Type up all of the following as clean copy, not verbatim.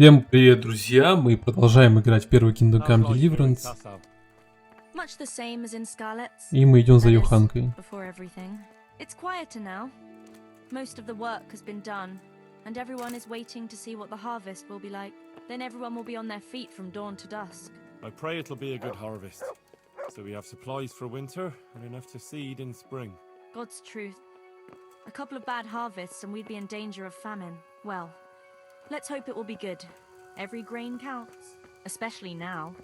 Всем привет, друзья! Мы продолжаем играть в первый Kingdom Come Deliverance. Much the same as in Scarlet's. И мы идем за That is, Йоханкой. before everything. It's quieter now. Most of the work has been done, and everyone is waiting to see what the harvest will be like. Then everyone will be on their feet from dawn to dusk. I pray it'll be a good harvest, so we have supplies for winter and enough to seed in spring. God's truth. A couple of bad harvests and we'd be in danger of famine. Well, let's hope it will be good. Every grain counts, especially now,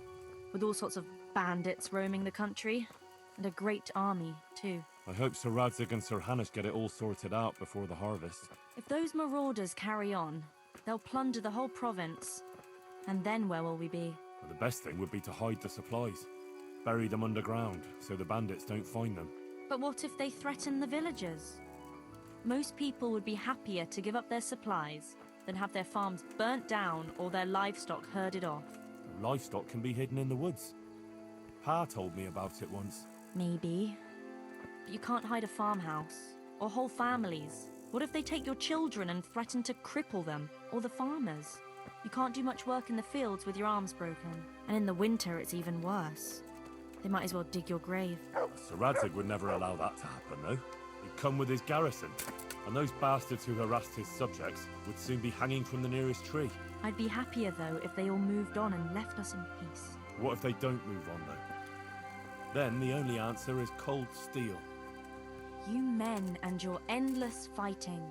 with all sorts of bandits roaming the country, and a great army, too. I hope Sir Radzig and Sir Hanush get it all sorted out before the harvest. If those marauders carry on, they'll plunder the whole province. And then where will we be? Well, the best thing would be to hide the supplies. Bury them underground, so the bandits don't find them. But what if they threaten the villagers? Most people would be happier to give up their supplies than have their farms burnt down or their livestock herded off. Livestock can be hidden in the woods. Pa told me about it once. Maybe. But you can't hide a farmhouse, or whole families. What if they take your children and threaten to cripple them, or the farmers? You can't do much work in the fields with your arms broken. And in the winter it's even worse. They might as well dig your grave. Sir Radzig would never allow that to happen, though. He'd come with his garrison, and those bastards who harassed his subjects would soon be hanging from the nearest tree. I'd be happier, though, if they all moved on and left us in peace. What if they don't move on, though? Then the only answer is cold steel. You men and your endless fighting.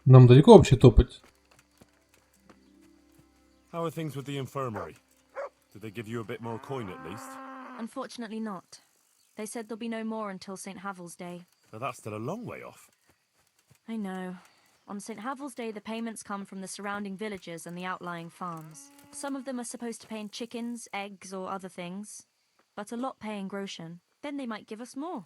Нам далеко вообще топать? How are things with the infirmary? Did they give you a bit more coin at least? Unfortunately not. They said there'll be no more until St. Havel's Day. But that's still a long way off. I know. On St. Havel's Day, the payments come from the surrounding villages and the outlying farms. Some of them are supposed to pay in chickens, eggs, or other things, but a lot pay in groschen. Then they might give us more.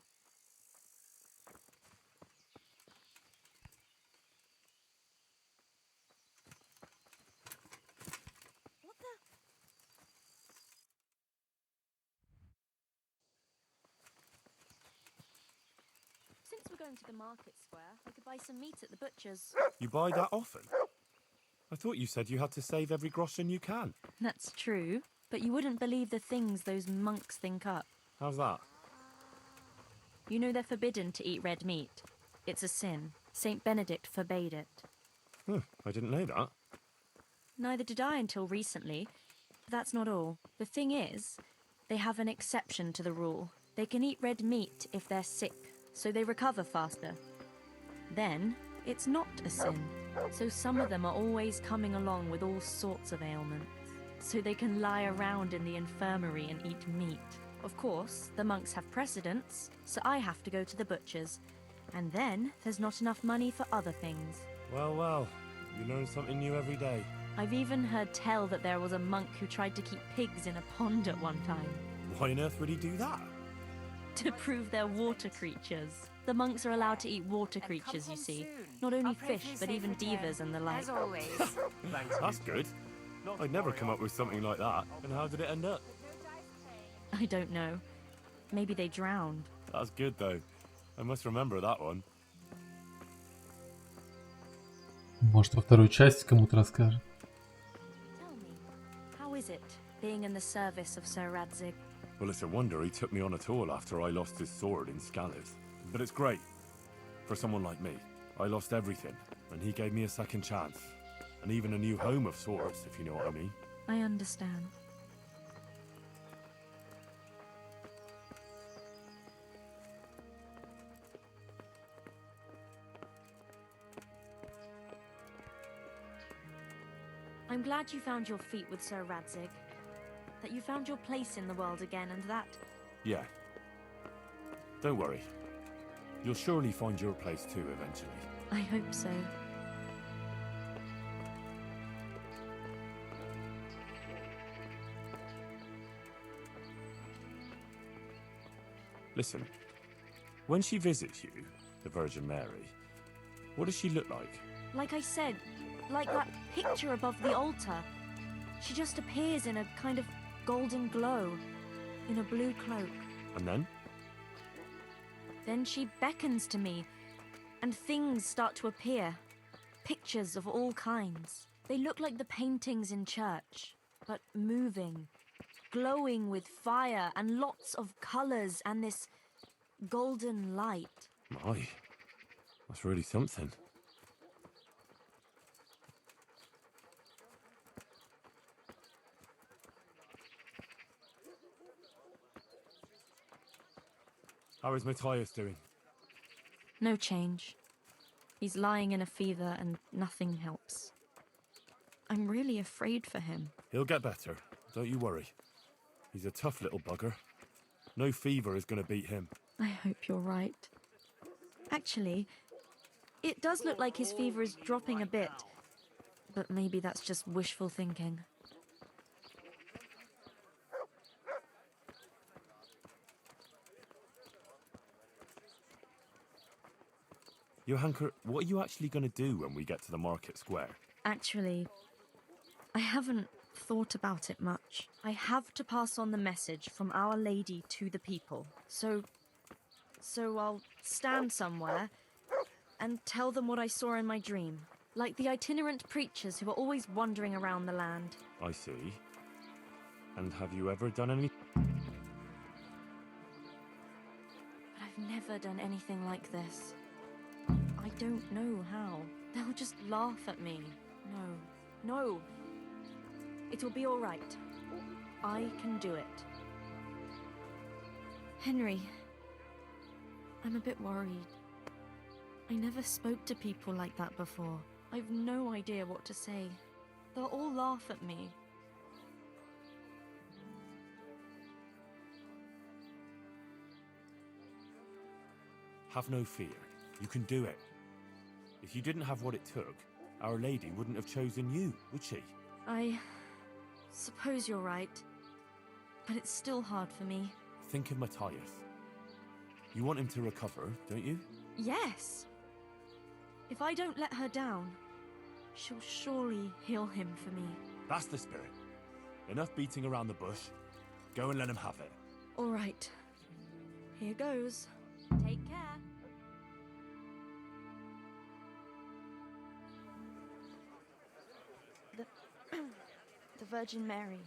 Since we're going to the market square, I could buy some meat at the butcher's. You buy that often? I thought you said you had to save every groschen you can. That's true, but you wouldn't believe the things those monks think up. How's that? You know they're forbidden to eat red meat. It's a sin. Saint Benedict forbade it. I didn't know that. Neither did I until recently. But that's not all. The thing is, they have an exception to the rule. They can eat red meat if they're sick, so they recover faster. Then, it's not a sin. So some of them are always coming along with all sorts of ailments. So they can lie around in the infirmary and eat meat. Of course, the monks have precedence, so I have to go to the butcher's. And then, there's not enough money for other things. Well, you learn something new every day. I've even heard tell that there was a monk who tried to keep pigs in a pond at one time. Why on earth would he do that? To prove they're water creatures. The monks are allowed to eat water creatures, you see. Not only fish, but even divas and the like. As always. That's good. I'd never come up with something like that. And how did it end up? I don't know. Maybe they drowned. That's good, though. I must remember that one. Может, во второй части кому-то расскажет. Tell me, how is it, being in the service of Sir Radzig? Well, it's a wonder he took me on at all after I lost his sword in Scales. But it's great. For someone like me. I lost everything, and he gave me a second chance. And even a new home of sorts, if you know what I mean. I understand. I'm glad you found your feet with Sir Radzig. That you found your place in the world again, and that... Yeah. Don't worry. You'll surely find your place too, eventually. I hope so. Listen. When she visits you, the Virgin Mary, what does she look like? Like I said, like that picture above the altar. She just appears in a kind of golden glow, in a blue cloak. And then? Then she beckons to me, and things start to appear. Pictures of all kinds. They look like the paintings in church, but moving, glowing with fire and lots of colours and this golden light. My, that's really something. How is Matthias doing? No change. He's lying in a fever and nothing helps. I'm really afraid for him. He'll get better, don't you worry. He's a tough little bugger. No fever is going to beat him. I hope you're right. Actually, it does look like his fever is dropping a bit, but maybe that's just wishful thinking. Johanker, what are you actually going to do when we get to the market square? Actually, I haven't thought about it much. I have to pass on the message from Our Lady to the people. So I'll stand somewhere and tell them what I saw in my dream. Like the itinerant preachers who are always wandering around the land. I see. And have you ever done any... But I've never done anything like this. I don't know how. They'll just laugh at me. No. It'll be all right. I can do it. Henry, I'm a bit worried. I never spoke to people like that before. I've no idea what to say. They'll all laugh at me. Have no fear. You can do it. If you didn't have what it took, Our Lady wouldn't have chosen you, would she? I suppose you're right. But it's still hard for me. Think of Matthias. You want him to recover, don't you? Yes. If I don't let her down, she'll surely heal him for me. That's the spirit. Enough beating around the bush. Go and let him have it. All right. Here goes. Take care. The Virgin Mary.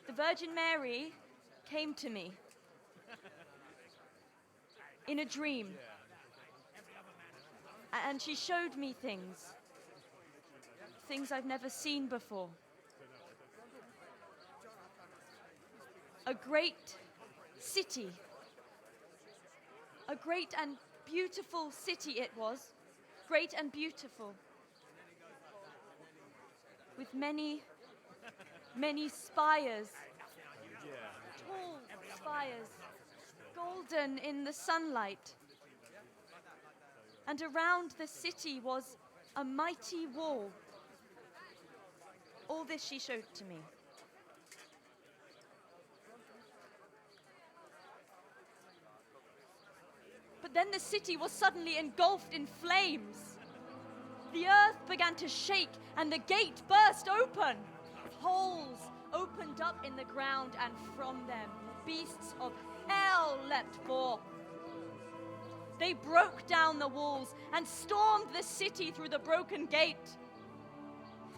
The Virgin Mary came to me in a dream. And she showed me things. Things I've never seen before. A great city. A great and beautiful city it was. Great and beautiful. With many spires. Tall spires. Golden in the sunlight. And around the city was a mighty wall. All this she showed to me. But then the city was suddenly engulfed in flames. The earth began to shake and the gate burst open. Holes opened up in the ground and from them beasts of hell leapt forth. They broke down the walls and stormed the city through the broken gate.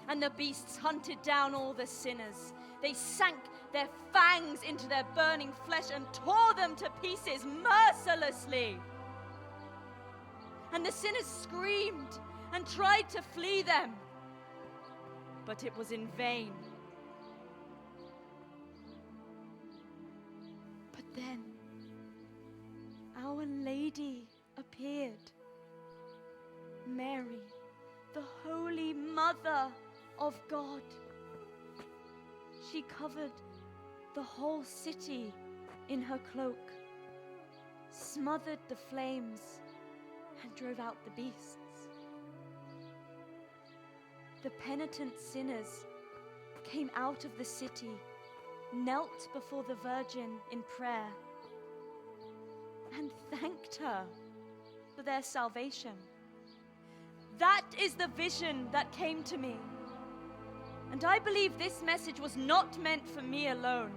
And the beasts hunted down all the sinners. They sank their fangs into their burning flesh and tore them to pieces mercilessly. And the sinners screamed and tried to flee them, but it was in vain. But then Our Lady appeared. Mary, the Holy Mother of God. She covered the whole city in her cloak, smothered the flames, and drove out the beasts. The penitent sinners came out of the city, knelt before the Virgin in prayer, and thanked her for their salvation. That is the vision that came to me. And I believe this message was not meant for me alone.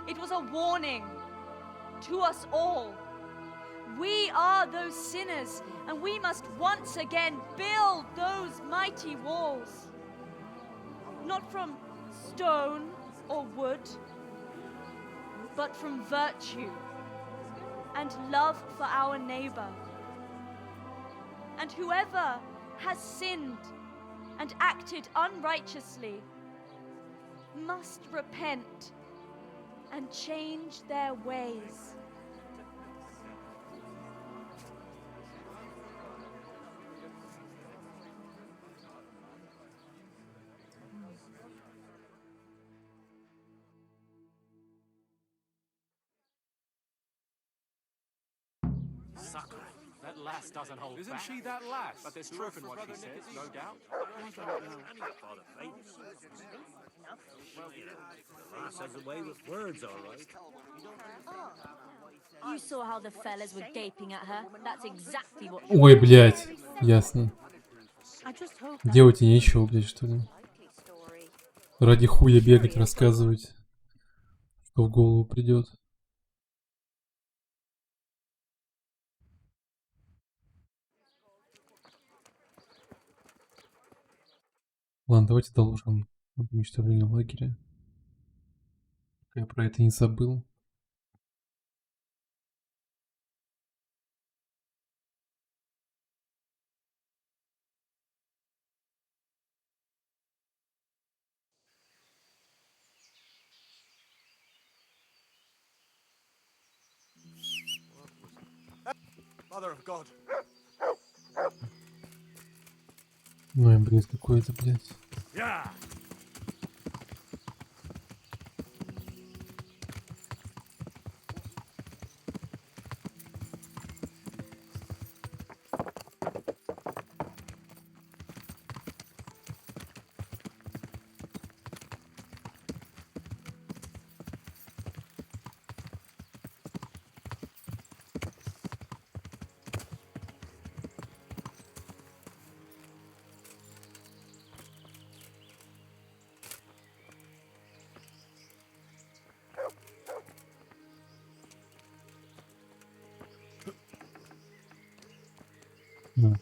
It was a warning to us all. We are those sinners, and we must once again build those mighty walls. Not from stone or wood, but from virtue and love for our neighbor. And whoever has sinned and acted unrighteously must repent and change their ways. Sucker. That lass doesn't hold Isn't back. she that lass? But there's truth in what she says, no doubt. Lass has a way with words, all right. You saw how the fellas were gaping at her. That's exactly what. Ой, блядь. Ясно. Делать и нечего, блядь, что ли. Ради хуя бегать, рассказывать, что в голову придет. Ладно, давайте доложим об уничтожении лагеря. Я про это не забыл. Mother of God. Ну и бред какой-то, блядь. Yeah. Да.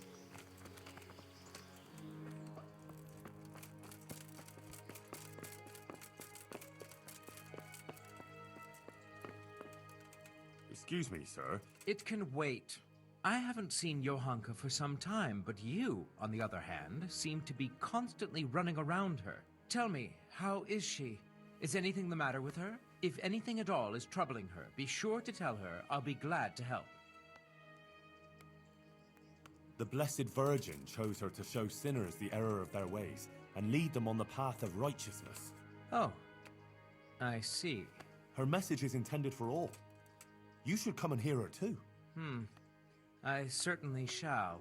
Excuse me, sir. It can wait. I haven't seen Johanka for some time, but you, on the other hand, seem to be constantly running around her. Tell me, how is she? Is anything the matter with her? If anything at all is troubling her, be sure to tell her. I'll be glad to help. The Blessed Virgin chose her to show sinners the error of their ways and lead them on the path of righteousness. Oh, I see. Her message is intended for all. You should come and hear her too. I certainly shall.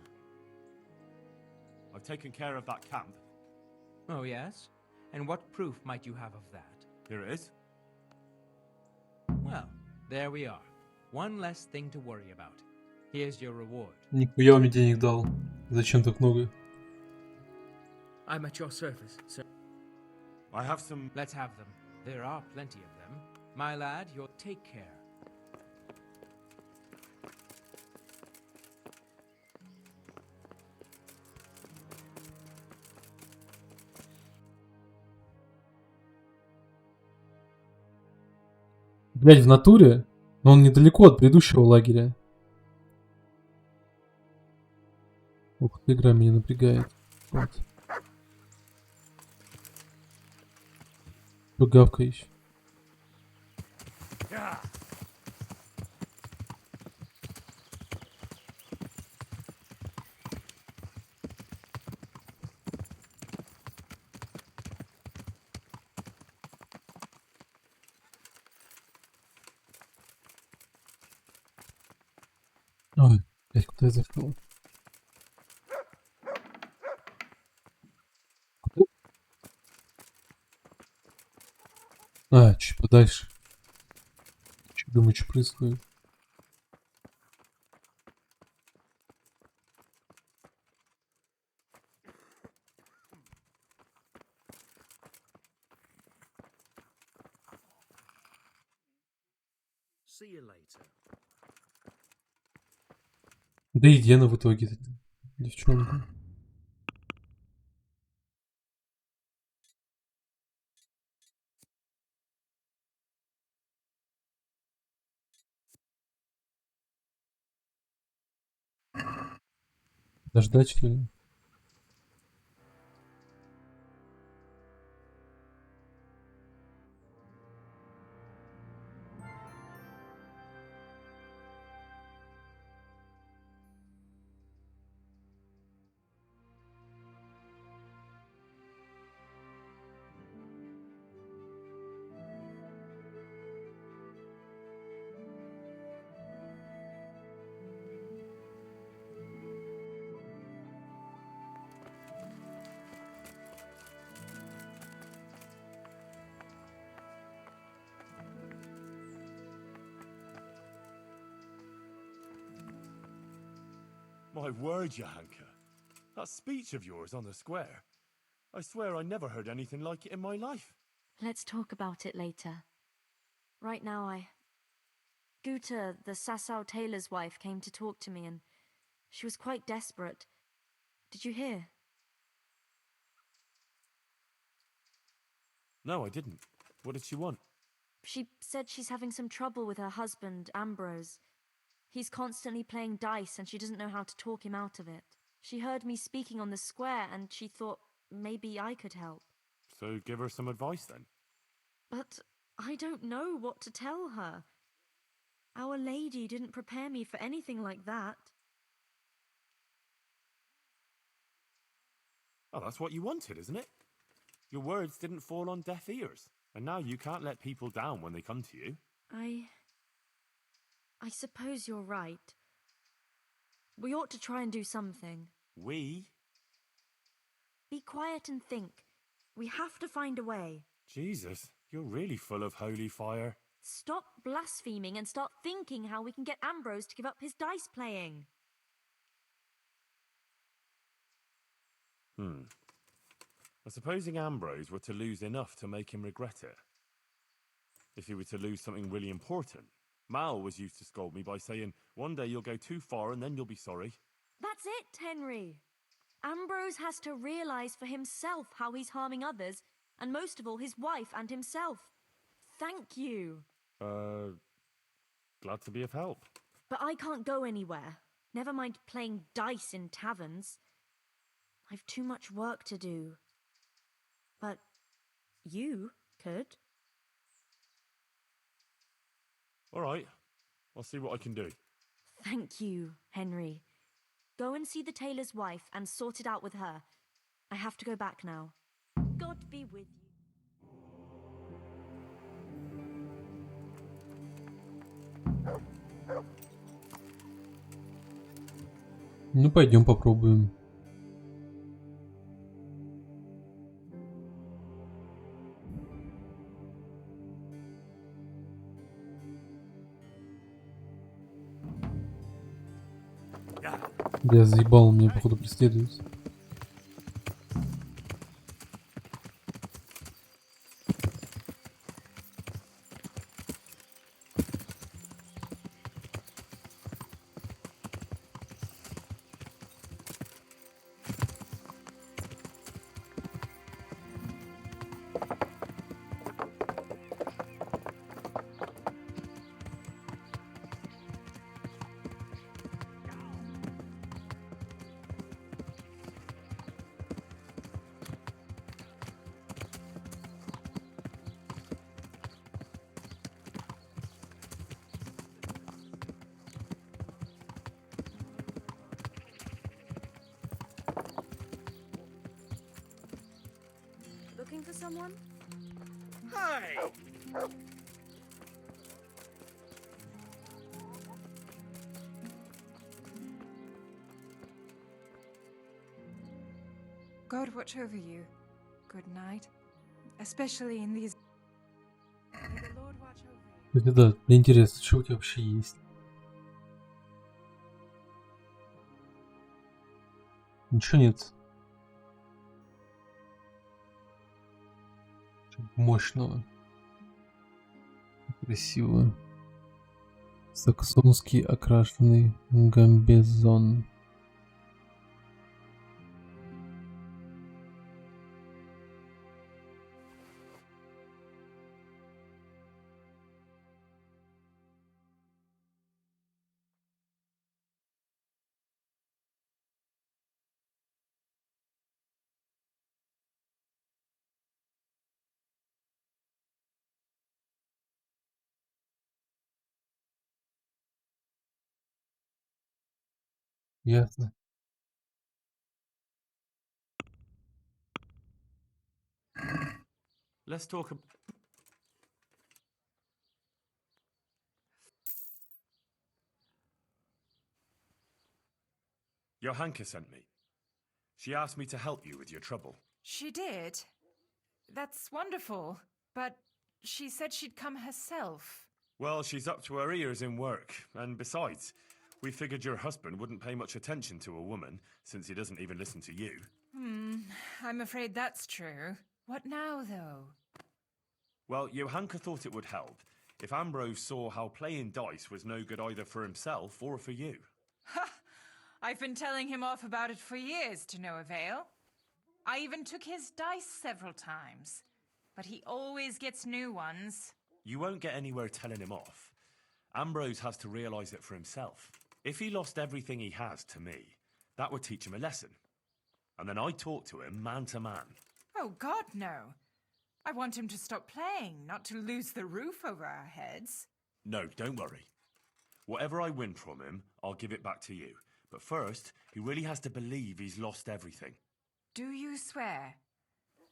I've taken care of that camp. Oh, yes? And what proof might you have of that? Here it is. Well, there we are. One less thing to worry about. Here's your reward. Нихуя он мне денег дал. Зачем так много? I'm at your service, sir. I have some... Let's have them. There are plenty of them. My lad, you'll take care. Блядь, в натуре? Но он недалеко от предыдущего лагеря. Ух, эта игра меня напрягает. Вот. Что гавкаешь? Ой, блядь, куда я зашел? Куда? А, чуть подальше. Чуть думаю, что происходит. See you later. Да и где она в итоге, девчонка? Дождать, что ли? My word, Johanka. That speech of yours on the square. I swear I never heard anything like it in my life. Let's talk about it later. Right now, Guta, the Sasau tailor's wife, came to talk to me, and she was quite desperate. Did you hear? No, I didn't. What did she want? She said she's having some trouble with her husband, Ambrose. He's constantly playing dice, and she doesn't know how to talk him out of it. She heard me speaking on the square, and she thought maybe I could help. So give her some advice then. But I don't know what to tell her. Our Lady didn't prepare me for anything like that. Oh, that's what you wanted, isn't it? Your words didn't fall on deaf ears. And now you can't let people down when they come to you. I suppose you're right. We ought to try and do something. We? Be quiet and think. We have to find a way. Jesus, you're really full of holy fire. Stop blaspheming and start thinking how we can get Ambrose to give up his dice playing. Supposing Ambrose were to lose enough to make him regret it. If he were to lose something really important. Mal was used to scold me by saying, one day you'll go too far and then you'll be sorry. That's it, Henry. Ambrose has to realize for himself how he's harming others, and most of all, his wife and himself. Thank you. Glad to be of help. But I can't go anywhere. Never mind playing dice in taverns. I've too much work to do. But you could. All right, I'll see what I can do. Thank you, Henry. Go and see the tailor's wife and sort it out with her. I have to go back now. God be with you. Ну, пойдем попробуем. Да я заебал, меня походу преследуют. Looking for someone? Hi! God watch over you. Good night. Especially in these... May the Lord watch over you. Это да, мне интересно, что у тебя вообще есть. Ничего нет. Мощного. Красивого. Саксонский окрашенный гамбезон. Ясно. Let's talk. Johanka sent me. She asked me to help you with your trouble. She did? That's wonderful. But she said she'd come herself. Well, she's up to her ears in work, and besides, we figured your husband wouldn't pay much attention to a woman, since he doesn't even listen to you. I'm afraid that's true. What now, though? Well, Johanka thought it would help if Ambrose saw how playing dice was no good either for himself or for you. Ha! I've been telling him off about it for years to no avail. I even took his dice several times, but he always gets new ones. You won't get anywhere telling him off. Ambrose has to realize it for himself. If he lost everything he has to me, that would teach him a lesson. And then I'd talk to him man to man. Oh, God, no. I want him to stop playing, not to lose the roof over our heads. No, don't worry. Whatever I win from him, I'll give it back to you. But first, he really has to believe he's lost everything. Do you swear,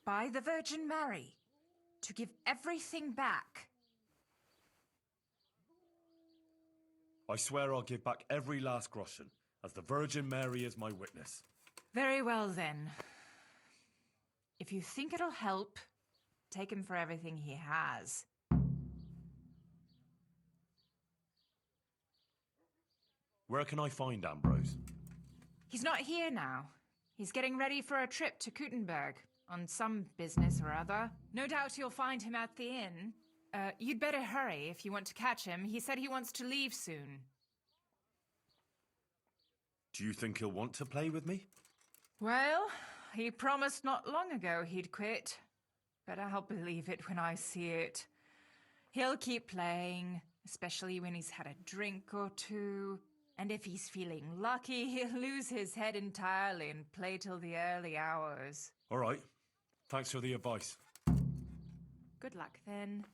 by the Virgin Mary, to give everything back? I swear I'll give back every last groschen, as the Virgin Mary is my witness. Very well, then. If you think it'll help, take him for everything he has. Where can I find Ambrose? He's not here now. He's getting ready for a trip to Kuttenberg, on some business or other. No doubt you'll find him at the inn. You'd better hurry if you want to catch him. He said he wants to leave soon. Do you think he'll want to play with me? Well, he promised not long ago he'd quit. But I'll believe it when I see it. He'll keep playing, especially when he's had a drink or two. And if he's feeling lucky, he'll lose his head entirely and play till the early hours. All right. Thanks for the advice. Good luck, then.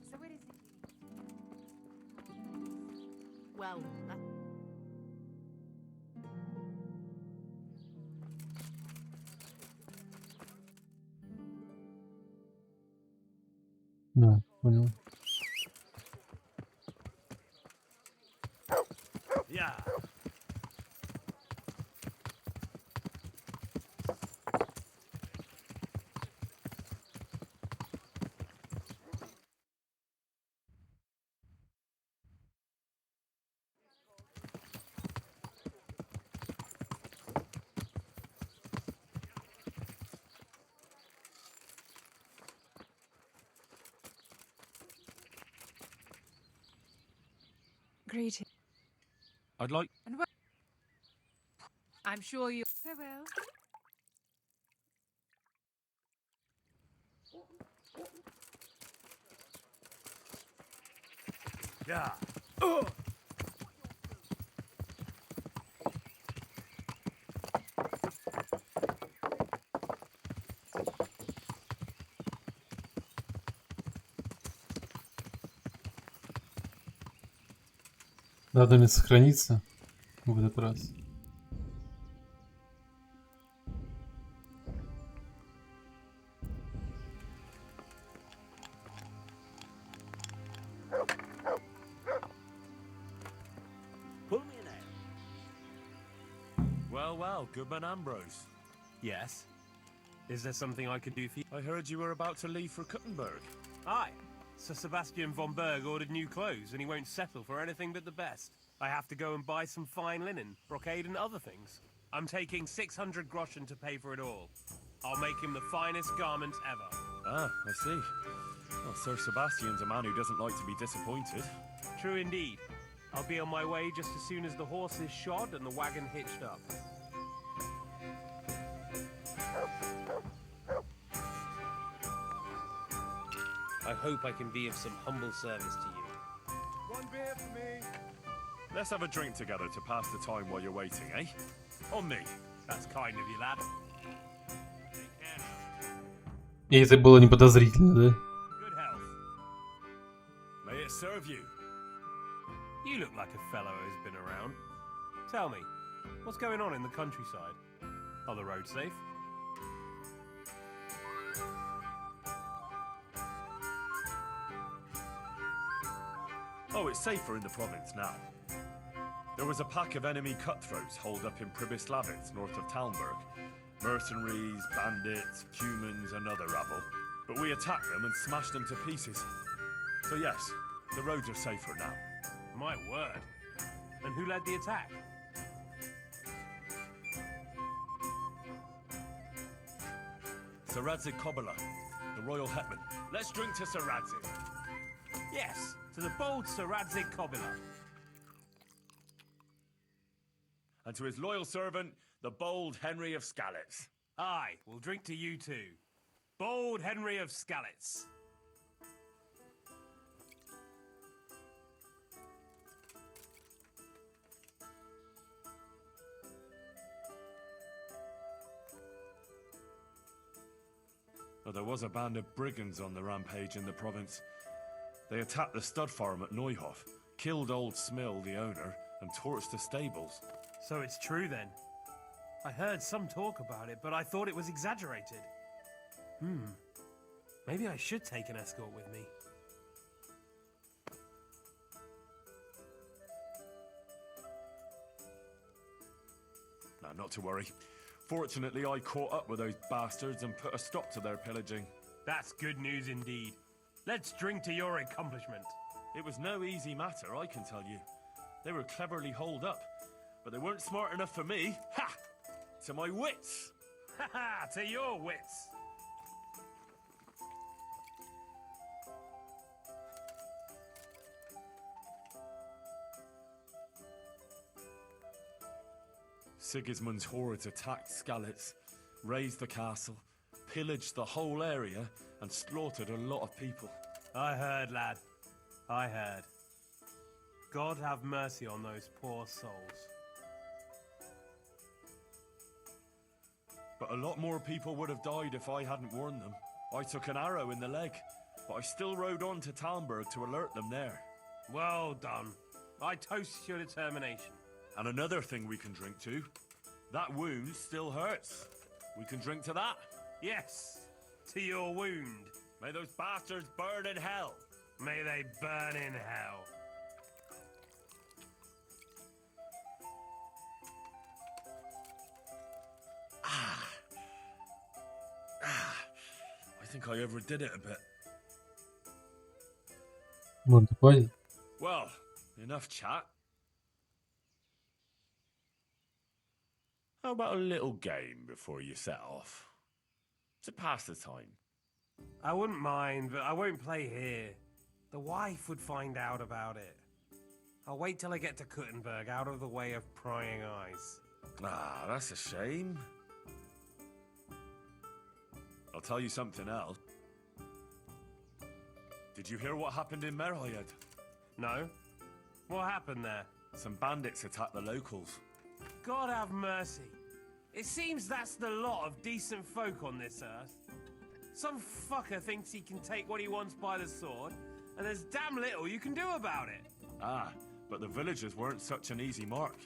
So what is it? Well, Да, понял. Yeah. Greetings. I'd like... And what? I'm sure you... Farewell. Yeah. Надо мне сохраниться в этот раз. Well, Goodman Ambrose. Yes? Is there something I can do for you? I heard you were about to leave for Kuttenberg. Aye. Sir Sebastian von Berg ordered new clothes and he won't settle for anything but the best. I have to go and buy some fine linen, brocade and other things. I'm taking 600 groschen to pay for it all. I'll make him the finest garments ever. Ah, I see. Well, Sir Sebastian's a man who doesn't like to be disappointed. True indeed. I'll be on my way just as soon as the horse is shod and the wagon hitched up. I hope I can be of some humble service to you. One beer for me. Let's have a drink together to pass the time while you're waiting, eh? On me. That's kind of you, lad. Take care now. И это было не подозрительно, да? Good health. May it serve you. You look like a fellow who's been around. Tell me, what's going on in the countryside? Are the roads safe? Oh, it's safer in the province now. There was a pack of enemy cutthroats holed up in Pribyslavitz, north of Talmberg. Mercenaries, bandits, humans, and other rabble. But we attacked them and smashed them to pieces. So yes, the roads are safer now. My word. And who led the attack? Sir Radzig Kobyla, the royal hetman. Let's drink to Sir Radzig. Yes, to the bold Sir Radzig Kobyla. And to his loyal servant, the bold Henry of Skalitz. Aye, we'll drink to you too. Bold Henry of Skalitz. Well, there was a band of brigands on the rampage in the province. They attacked the stud farm at Neuhof, killed old Smill, the owner, and torched the stables. So it's true then. I heard some talk about it, but I thought it was exaggerated. Maybe I should take an escort with me. Now, not to worry. Fortunately, I caught up with those bastards and put a stop to their pillaging. That's good news indeed. Let's drink to your accomplishment. It was no easy matter, I can tell you. They were cleverly holed up, but they weren't smart enough for me. Ha! To my wits! Ha ha! To your wits! Sigismund's hordes attacked Skalitz, razed the castle, pillaged the whole area, and slaughtered a lot of people. I heard, lad. I heard. God have mercy on those poor souls. But a lot more people would have died if I hadn't warned them. I took an arrow in the leg, but I still rode on to Talmberg to alert them there. Well done. I toast your determination. And another thing we can drink to. That wound still hurts. We can drink to that. Yes, to your wound. May those bastards burn in hell. May they burn in hell. I think I overdid it a bit. Может, хватит? Well, enough chat. How about a little game before you set off? To pass the time. I wouldn't mind, but I won't play here. The wife would find out about it. I'll wait till I get to Kuttenberg, out of the way of prying eyes. Ah, that's a shame. I'll tell you something else. Did you hear what happened in Merhayed? No? What happened there? Some bandits attacked the locals. God have mercy. It seems that's the lot of decent folk on this earth. Some fucker thinks he can take what he wants by the sword, and there's damn little you can do about it. Ah, but the villagers weren't such an easy mark.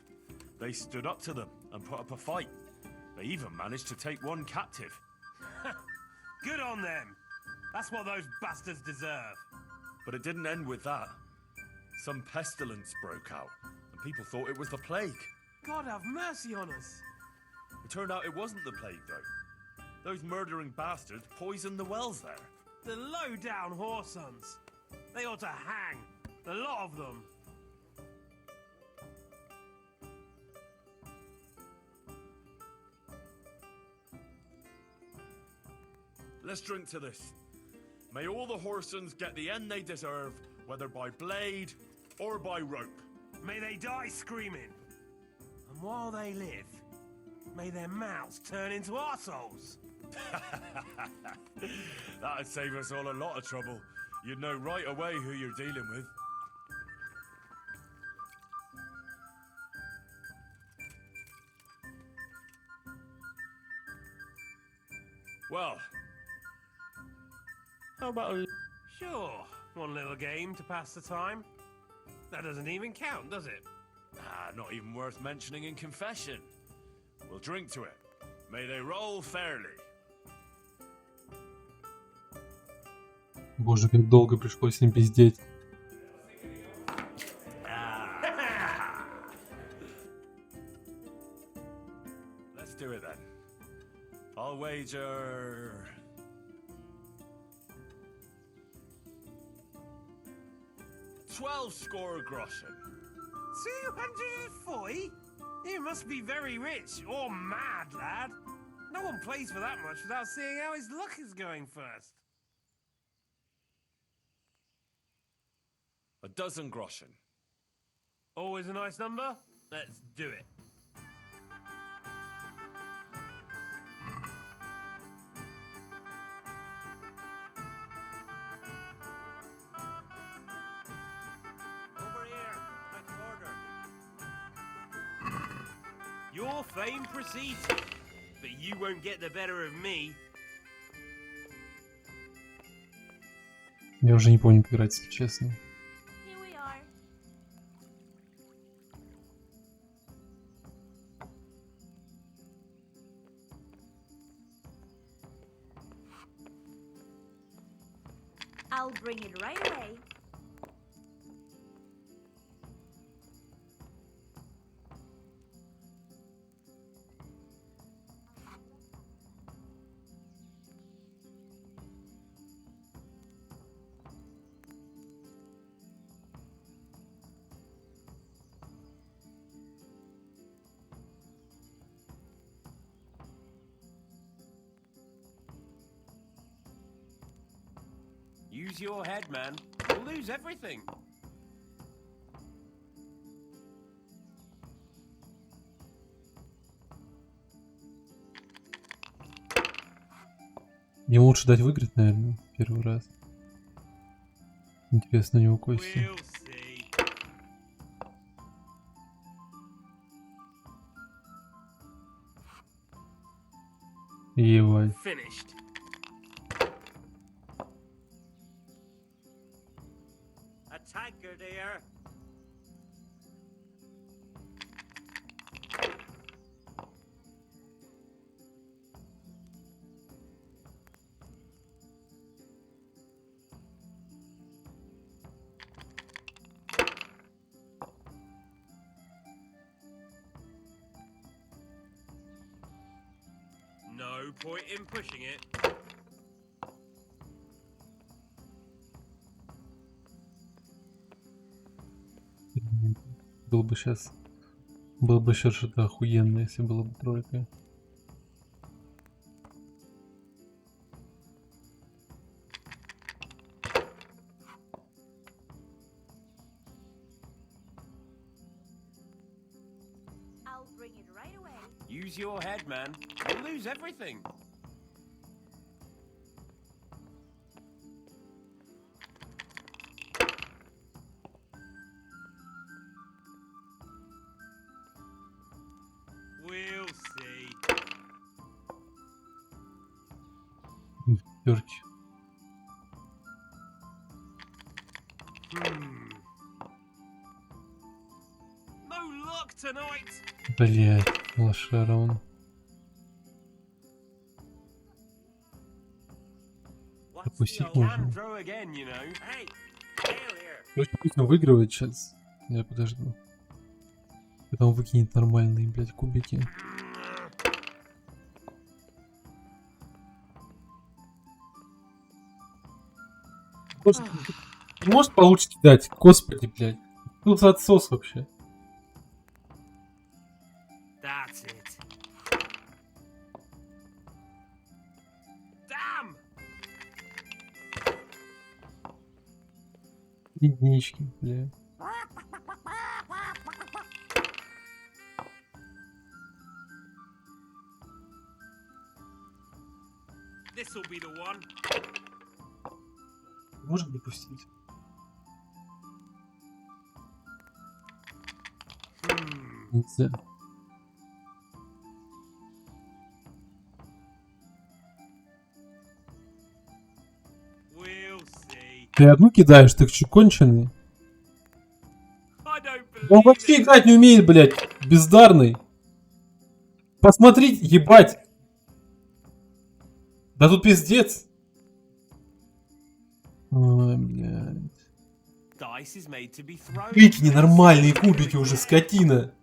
They stood up to them and put up a fight. They even managed to take one captive. Good on them. That's what those bastards deserve. But it didn't end with that. Some pestilence broke out, and people thought it was the plague. God have mercy on us. It turned out it wasn't the plague, though. Those murdering bastards poisoned the wells there. The low-down whoresons. They ought to hang. A lot of them. Let's drink to this. May all the Horsons get the end they deserve, whether by blade or by rope. May they die screaming. And while they live, may their mouths turn into arseholes. That'd save us all a lot of trouble. You'd know right away who you're dealing with. Well, how about a... Sure, one little game to pass the time. That doesn't even count, does it? not even worth mentioning in confession. We'll drink to it. May they roll fairly. Боже, как долго пришлось с ним пиздеть. Let's do it then. I'll wager... 12 score groschen. 240? You must be very rich or mad, lad. No one plays for that much without seeing how his luck is going first. A dozen groschen. Always a nice number? Let's do it. Over here, next order. Your fame precedes you, but you won't get the better of me. Я уже не помню, как играть, если честно. Here we are. I'll bring it right away. Use your head, man. You'll lose everything. Ему лучше дать выиграть, наверное, первый раз. Интересно, у него кости. We'll see. Ебать. Finished. A tanker, dear. No point in pushing it. Был бы сейчас... Было бы сейчас что-то охуенное, если было бы тройка. I'll bring it right away. Use your head, man. You'll lose everything. We'll see. Пёрки. No luck tonight. Блять, лошара он. Пропустить можно. Can throw again, you know. Hey, tail here. Короче, пусть он выигрывает сейчас. Я подожду. Потом выкинет нормальные, блядь, кубики. Просто Может получше кидать? Господи, блядь. Что за отсос вообще? That's it. Damn! Единички, блядь. This'll be the one. Можно допустить? Нельзя. We'll see. Ты одну кидаешь, ты что, конченый? I don't Он believe вообще it. играть не умеет, блядь. Бездарный. Посмотрите, ебать. Да тут пиздец. Ой, блядь. Dice is made to be thrown. Выкини нормальные кубики уже, скотина.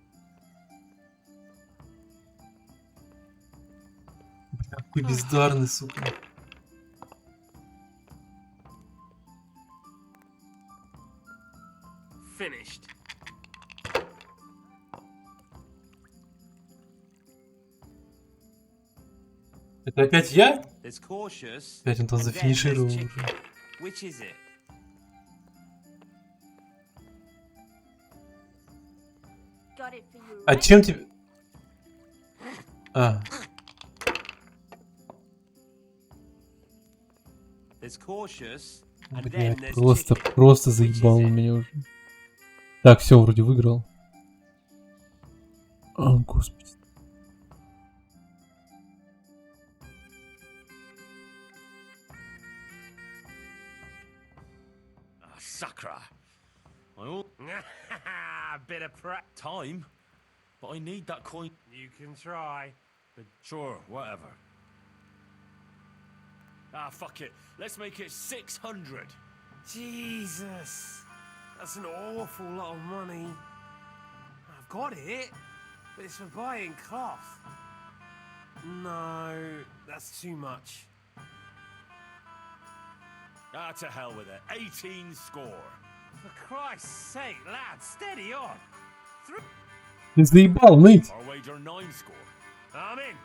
Бля, какой бездарный, сука. Finished. Это опять я? There's cautious. Опять он там and then зафинишировал there's уже. chicken. Which is it? Got it for you. А чем тебе... А, There's cautious. And then блядь, there's chicken. просто заебал он меня уже. Так, все, вроде выиграл. О, господи. Sakra. Bit of prep. Time? But I need that coin. You can try. Sure, whatever. Ah, fuck it. Let's make it 600. Jesus. That's an awful lot of money. I've got it, but it's for buying cloth. No, that's too much. Ah, to hell with it. 18 score. For Christ's sake, lad, steady on. Ты заебал ныть. Our wager 9 score. I'm in.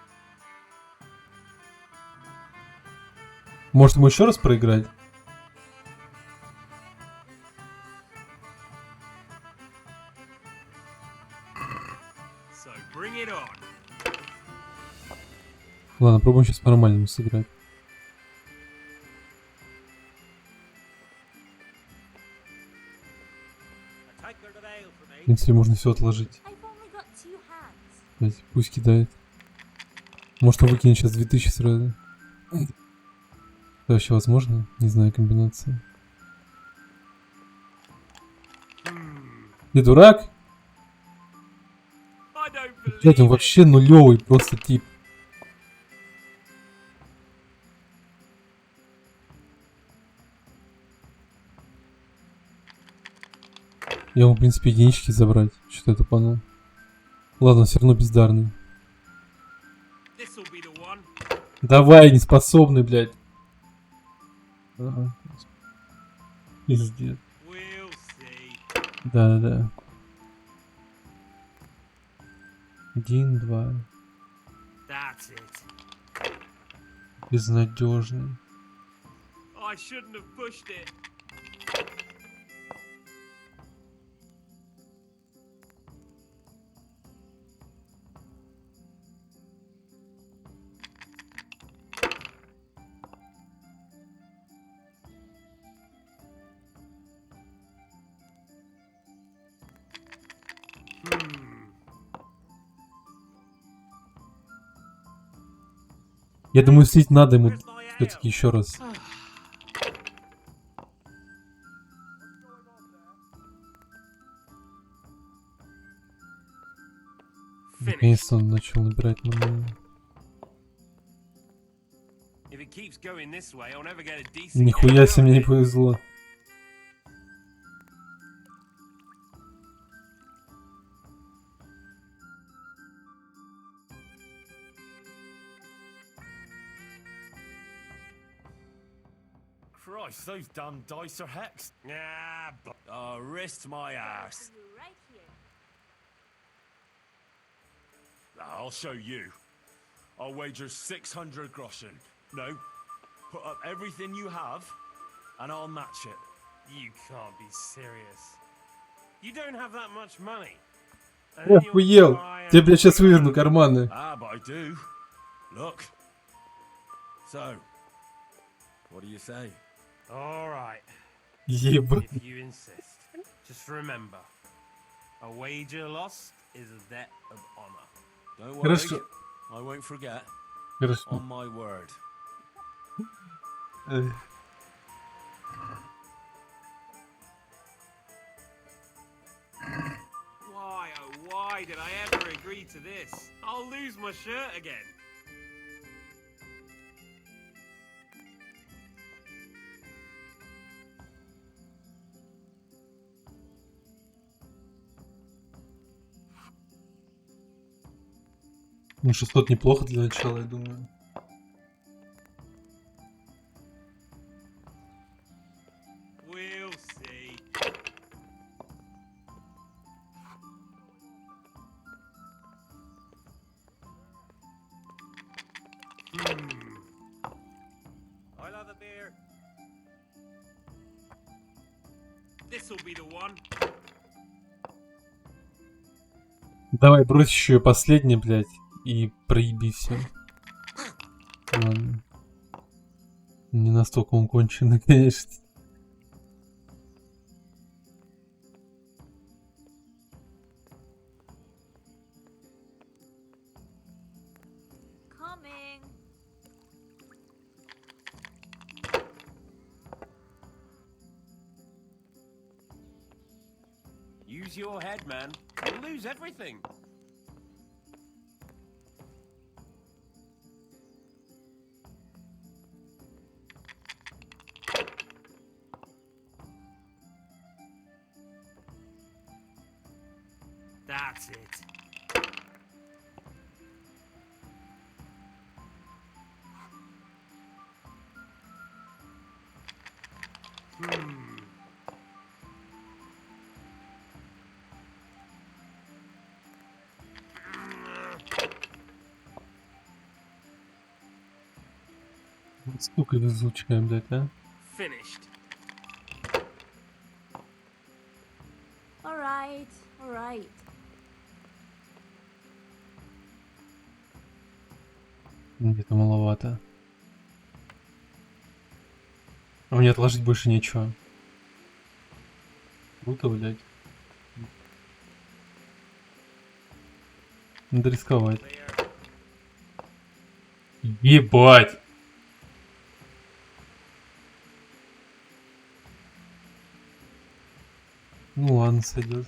Может ему еще раз проиграть? So bring it on. Ладно, пробуем сейчас по-нормальному сыграть. В принципе, можно все отложить. I've only got 2 hands. Блять, пусть кидает. Может он выкинет сейчас 2000 сразу. Это вообще возможно? Не знаю комбинации. Ты дурак? I don't Блять, он believe it. вообще нулевый просто тип. Я могу, в принципе, единички забрать. Что-то это понял. Ладно, все равно бездарный. This'll be the one. Давай, неспособный, блядь. Ага. Пиздец. We'll see. Да-да-да. 1, 2. That's it. Безнадежный. I shouldn't have pushed it. Я думаю, слить надо ему все-таки еще раз. Наконец-то он начал набирать нормально. If it keeps going this way, I'll never get a decent. Нихуя себе мне не повезло. Christ, those damn dice are hexed. Ah, Oh, wrist my ass. Right here. I'll show you. I'll wager 600 groschen. No, put up everything you have, and I'll match it. you can't be serious. You don't have that much money. And then you'll Охуел! try and Тебе, блядь, сейчас figure выверну out- карманы. Ah, but I do. Look. So, what do you say? All right, Ебать. if you insist. Just remember, a wager lost is a debt of honor. Don't worry. Хорошо. I won't forget. Хорошо. On my word. Эх. Why, oh why did I ever agree to this? I'll lose my shirt again. Ну, 600 неплохо для начала, я думаю. We'll see. I'll have a beer. This'll be the one. Давай, брось еще последнее, блядь, и проеби все. Ладно. Не настолько он конченый, конечно. Coming. Use your head, man. You'll lose everything. That's it. Сколько везучая, блядь, а? Finished. All right, all right. Где-то маловато. А мне отложить больше нечего. Круто, блядь. Надо рисковать. Clear. Ебать! Ну ладно, сойдет.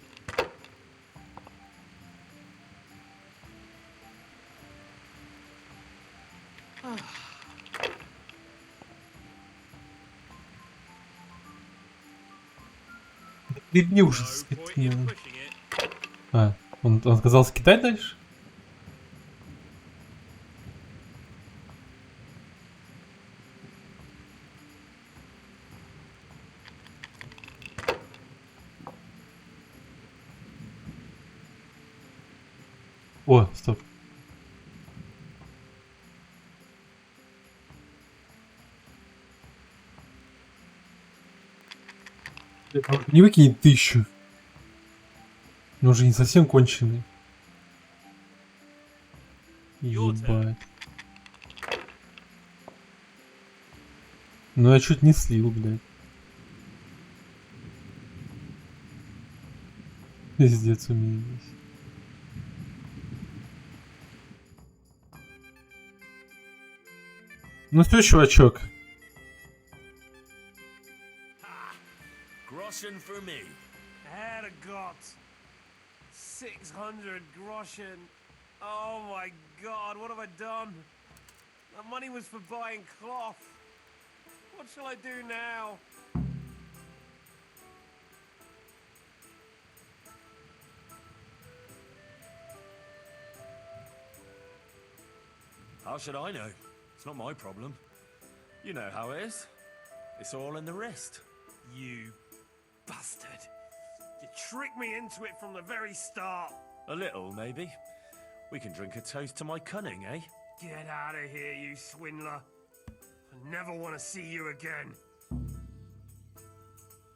Хлебни уже, No point in скотина. pushing it. А, он отказался кидать дальше? О, стоп. Не выкинет 1000. Он уже не совсем конченый. Ебать. Ну я чуть не слил, блядь. Пиздец у меня здесь. Ну все, чувачок. Groschen for me. Herrgott. 600 groschen. Oh my god, what have I done? That money was for buying cloth. What shall I do now? How should I know? It's not my problem. You know how it is. It's all in the wrist. You bastard. You tricked me into it from the very start. A little, maybe. We can drink a toast to my cunning, eh? Get out of here, you swindler. I never want to see you again.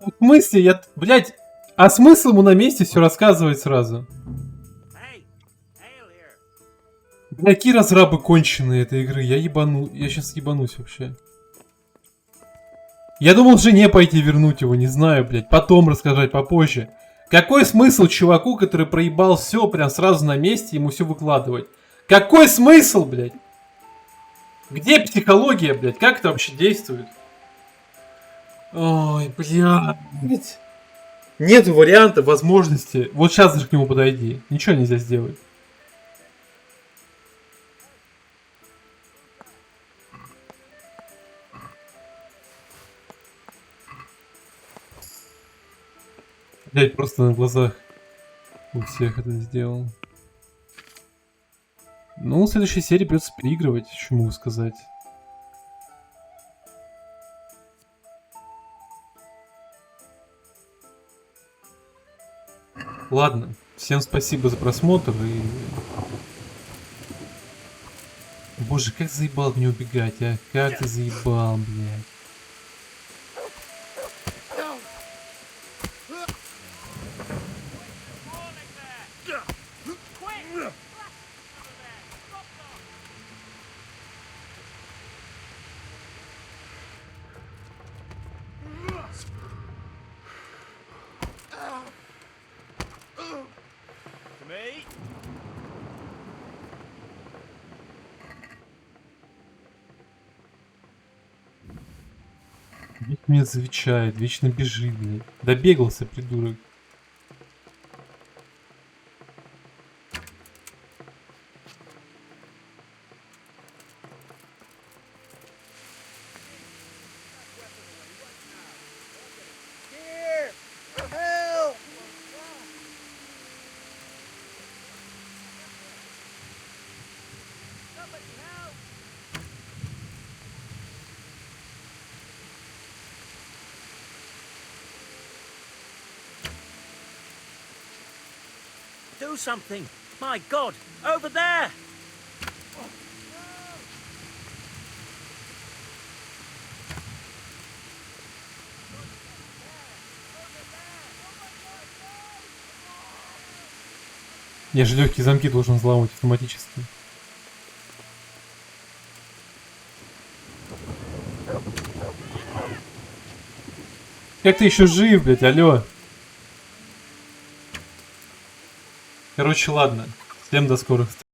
В смысле, блядь, а смысл ему на месте все рассказывать сразу? Hey, hail here. Бля, какие разрабы конченые этой игры, я сейчас ебанусь вообще. Я думал жене пойти вернуть его, не знаю, блядь, потом рассказать, попозже. Какой смысл чуваку, который проебал все прям сразу на месте, ему все выкладывать? Какой смысл, блядь? Где психология, блядь? Как это вообще действует? Ой, блядь. Нет варианта, возможности. Вот сейчас же к нему подойди. Ничего нельзя сделать. Блядь, просто на глазах у всех это сделал. Ну, в следующей серии придется переигрывать, что могу сказать. Ладно, всем спасибо за просмотр и... Боже, как заебал мне убегать, а? Как ты заебал, блядь. Вечно меня замечает, вечно бежит, блядь. Добегался, придурок. Here! Help! Do something! My God! Over there! Я же легкие замки должен взламывать автоматически. Как ты еще жив, блядь, алло? Короче, ладно. Всем до скорых встреч.